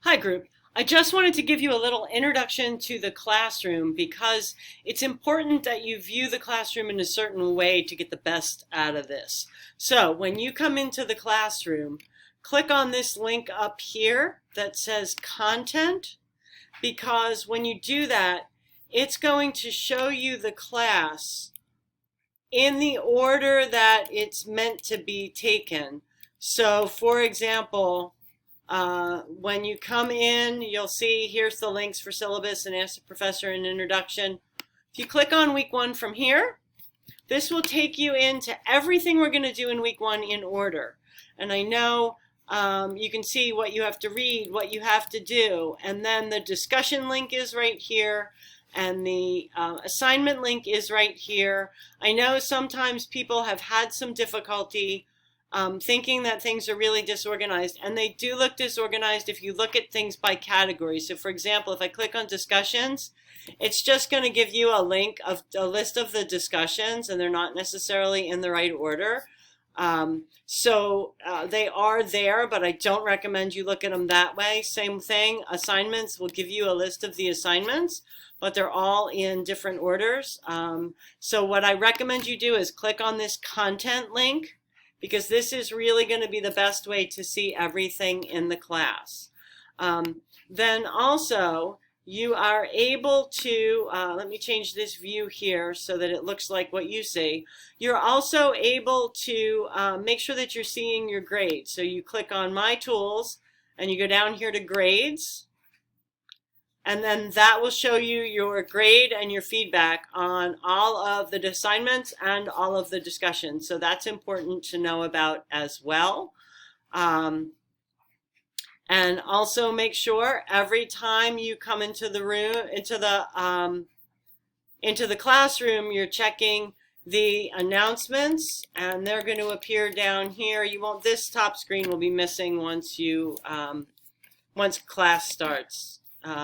Hi group. I just wanted to give you a little introduction to the classroom because it's important that you view the classroom in a certain way to get the best out of this. So when you come into the classroom, click on this link up here that says content, because when you do that, it's going to show you the class in the order that it's meant to be taken. So for example, when you come in, you'll see here's the links for syllabus and ask the professor an introduction. If you click on week 1 from here, this will take you into everything we're going to do in week 1 in order. And I know you can see what you have to read, what you have to do, and then the discussion link is right here, and the assignment link is right here. I know sometimes people have had some difficulty thinking that things are really disorganized, and they do look disorganized if you look at things by category. So for example, if I click on discussions, it's just going to give you a link of a list of the discussions, and they're not necessarily in the right order. They are there, but I don't recommend you look at them that way. Same thing, assignments will give you a list of the assignments, but they're all in different orders. So what I recommend you do is click on this content link, because this is really going to be the best way to see everything in the class. Then also, you are able to, let me change this view here so that it looks like what you see. You're also able to make sure that you're seeing your grades. So you click on My Tools, and you go down here to Grades, and then that will show you your grade and your feedback on all of the assignments and all of the discussions. So that's important to know about as well. And also make sure every time you come into the room, into the classroom, you're checking the announcements, and they're going to appear down here. You won't. This top screen will be missing once you once class starts.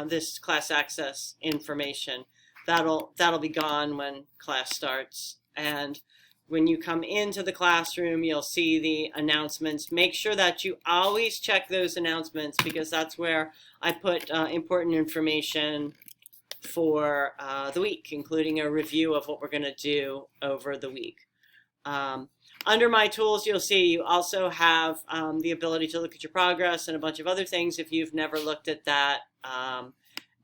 This class access information that'll be gone when class starts. And when you come into the classroom, you'll see the announcements. Make sure that you always check those announcements, because that's where I put important information for the week, including a review of what we're going to do over the week. Under My Tools, you'll see you also have the ability to look at your progress and a bunch of other things if you've never looked at that.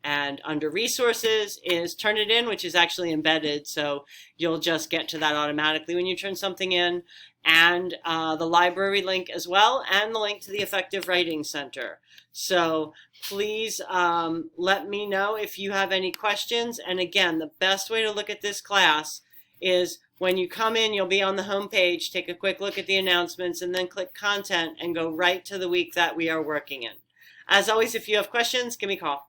And under Resources is Turn It In, which is actually embedded, so you'll just get to that automatically when you turn something in, and the library link as well, and the link to the Effective Writing Center. So please let me know if you have any questions. And again, the best way to look at this class is when you come in, you'll be on the home page, take a quick look at the announcements, and then click Content and go right to the week that we are working in. As always, if you have questions, give me a call.